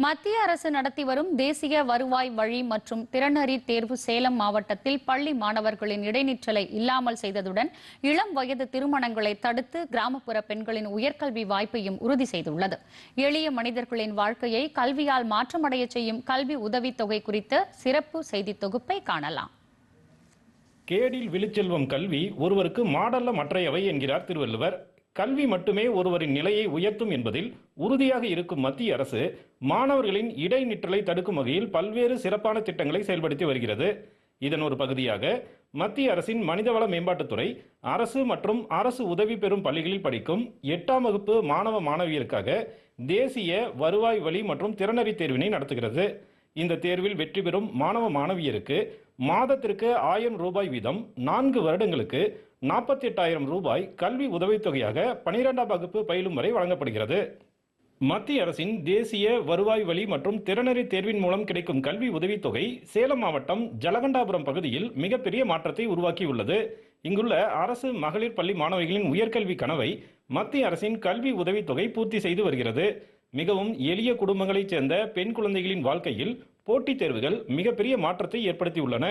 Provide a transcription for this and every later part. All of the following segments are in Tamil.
மத்திய அரசு நடத்தி வரும் தேசிய வருவாய் வழி மற்றும் திறனறி தேர்வு சேலம் மாவட்டத்தில் பள்ளி மாணவர்களின் இடைநிற்றலை இல்லாமல் செய்ததுடன் இளம் வயது திருமணங்களை தடுத்து கிராமப்புற பெண்களின் உயர்கல்வி வாய்ப்பையும் உறுதி செய்துள்ளது. எளிய மனிதர்களின் வாழ்க்கையை கல்வியால் மாற்றமடைய செய்யும் கல்வி உதவித்தொகை குறித்த சிறப்பு செய்தி தொகுப்பை காணலாம். கேடில் விழுச்செல்வம் கல்வி ஒருவருக்கு மாடல்ல மற்றையவை என்கிறார் திருவள்ளுவர். கல்வி மட்டுமே ஒருவரின் நிலையை உயர்த்தும் என்பதில் உறுதியாக இருக்கும் மத்திய அரசு மாணவர்களின் இடைநிற்றலை தடுக்கும் வகையில் பல்வேறு சிறப்பான திட்டங்களை செயல்படுத்தி வருகிறது. இதன் ஒரு பகுதியாக மத்திய அரசின் மனிதவள மேம்பாட்டுத்துறை அரசு மற்றும் அரசு உதவி பெறும் பள்ளிகளில் படிக்கும் 8ஆம் வகுப்பு மாணவ மாணவியருக்காக தேசிய வருவாய் வழி மற்றும் திறனறி தேர்வினை நடத்துகிறது. இந்த தேர்வில் வெற்றி பெறும் மாணவ மாணவியருக்கு மாதத்திற்கு 1000 ரூபாய் வீதம் 4 வருடங்களுக்கு 48,000 ரூபாய் கல்வி உதவித்தொகையாக 12ஆம் வகுப்பு பயிலும் வரை வழங்கப்படுகிறது. மத்திய அரசின் தேசிய வருவாய் வழி மற்றும் திறனறி தேர்வின் மூலம் கிடைக்கும் கல்வி உதவித்தொகை சேலம் மாவட்டம் ஜலகண்டாபுரம் பகுதியில் மிகப்பெரிய மாற்றத்தை உருவாக்கியுள்ளது. இங்குள்ள அரசு மகளிர் பள்ளி மாணவிகளின் உயர்கல்வி கனவை மத்திய அரசின் கல்வி உதவித்தொகை பூர்த்தி செய்து வருகிறது. மிகவும் எளிய குடும்பங்களைச் சேர்ந்த பெண் குழந்தைகளின் வாழ்க்கையில் போட்டித் தேர்வுகள் மிகப்பெரிய மாற்றத்தை ஏற்படுத்தியுள்ளன.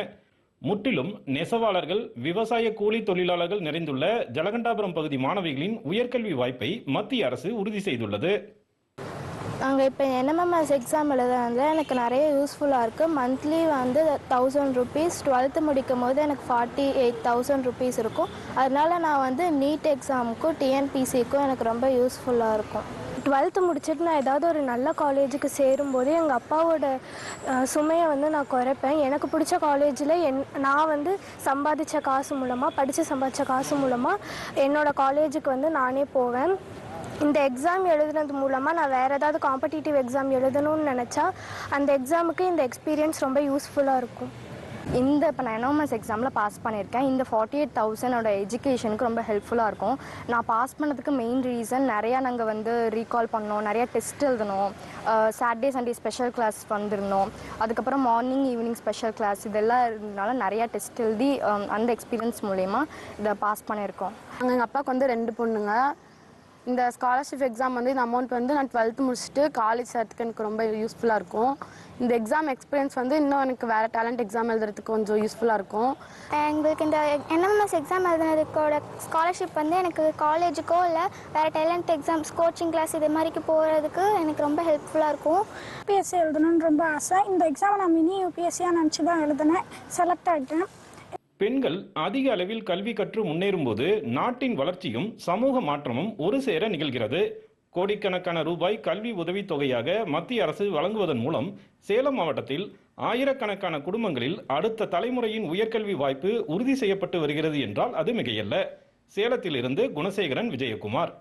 முற்றிலும் நெசவாளர்கள், விவசாய கூலி தொழிலாளர்கள் நிறைந்துள்ள ஜலகண்டாபுரம் பகுதி மாணவிகளின் உயர்கல்வி வாய்ப்பை மத்திய அரசு உறுதி செய்துள்ளது. நாங்கள் இப்போ NMMS எக்ஸாம் எழுதுறது எனக்கு நிறைய யூஸ்ஃபுல்லாக இருக்குது. மந்த்லி வந்து 1000 ருபீஸ், 12th முடிக்கும் போது எனக்கு 48,000 ருபீஸ் இருக்கும். அதனால நான் வந்து நீட் எக்ஸாமுக்கும் TNPSCக்கும் எனக்கு ரொம்ப யூஸ்ஃபுல்லாக இருக்கும். 12th முடிச்சுட்டு நான் ஏதாவது ஒரு நல்ல காலேஜுக்கு சேரும்போது எங்கள் அப்பாவோட சுமையை வந்து நான் குறைப்பேன். எனக்கு பிடிச்ச காலேஜில் நான் வந்து சம்பாதிச்ச காசு மூலமாக, சம்பாதிச்ச காசு மூலமாக என்னோடய காலேஜுக்கு வந்து நானே போவேன். இந்த எக்ஸாம் எழுதுனது மூலமாக நான் வேறு ஏதாவது காம்படிட்டிவ் எக்ஸாம் எழுதணும்னு நினச்சா அந்த எக்ஸாமுக்கு இந்த எக்ஸ்பீரியன்ஸ் ரொம்ப யூஸ்ஃபுல்லாக இருக்கும். இப்போ நான் NMMS எக்ஸாமில் பாஸ் பண்ணியிருக்கேன். இந்த 48,000 எஜுகேஷனுக்கு ரொம்ப ஹெல்ப்ஃபுல்லாக இருக்கும். நான் பாஸ் பண்ணதுக்கு மெயின் ரீசன் நிறையா நாங்கள் வந்து ரீகால் பண்ணோம், நிறையா டெஸ்ட் எழுதணும், சாட்டர்டே சண்டே ஸ்பெஷல் கிளாஸ் வந்திருந்தோம், அதுக்கப்புறம் மார்னிங் ஈவினிங் ஸ்பெஷல் கிளாஸ், இதெல்லாம் இருந்தனால நிறையா டெஸ்ட் எழுதி அந்த எக்ஸ்பீரியன்ஸ் மூலயமா இதை பாஸ் பண்ணியிருக்கோம். எங்கள் அப்பாவுக்கு வந்து 2 பொண்ணுங்க. இந்த ஸ்காலர்ஷிப் எக்ஸாம் வந்து இந்த அமௌண்ட் வந்து நான் 12th முடிச்சுட்டு காலேஜ் சேர்த்துக்கு எனக்கு ரொம்ப யூஸ்ஃபுல்லாக இருக்கும். இந்த எக்ஸாம் எக்ஸ்பீரியன்ஸ் வந்து இன்னும் எனக்கு வேறு டேலண்ட் எக்ஸாம் எழுதுறதுக்கு கொஞ்சம் யூஸ்ஃபுல்லாக இருக்கும். எங்களுக்கு இந்த NMMS எக்ஸாம் எழுதுனதுக்கோட ஸ்காலர்ஷிப் வந்து எனக்கு காலேஜுக்கோ இல்லை வேறு டேலண்ட் எக்ஸாம்ஸ் கோச்சிங் கிளாஸ் இது மாதிரிக்கு போகிறதுக்கு எனக்கு ரொம்ப ஹெல்ப்ஃபுல்லாக இருக்கும். UPSC எழுதணும்னு ரொம்ப ஆசை. இந்த எக்ஸாமை நான் மினி UPSCயாக நினச்சி தான் எழுதினேன், செலக்ட் ஆகிட்டேன். பெண்கள் அதிக அளவில் கல்வி கற்று முன்னேறும் போது நாட்டின் வளர்ச்சியும் சமூக மாற்றமும் ஒரு சேர நிகழ்கிறது. கோடிக்கணக்கான ரூபாய் கல்வி உதவித்தொகையாக மத்திய அரசு வழங்குவதன் மூலம் சேலம் மாவட்டத்தில் ஆயிரக்கணக்கான குடும்பங்களில் அடுத்த தலைமுறையின் உயர்கல்வி வாய்ப்பு உறுதி செய்யப்பட்டு வருகிறது என்றால் அது மிகையல்ல. சேலத்திலிருந்து குணசேகரன், விஜயகுமார்.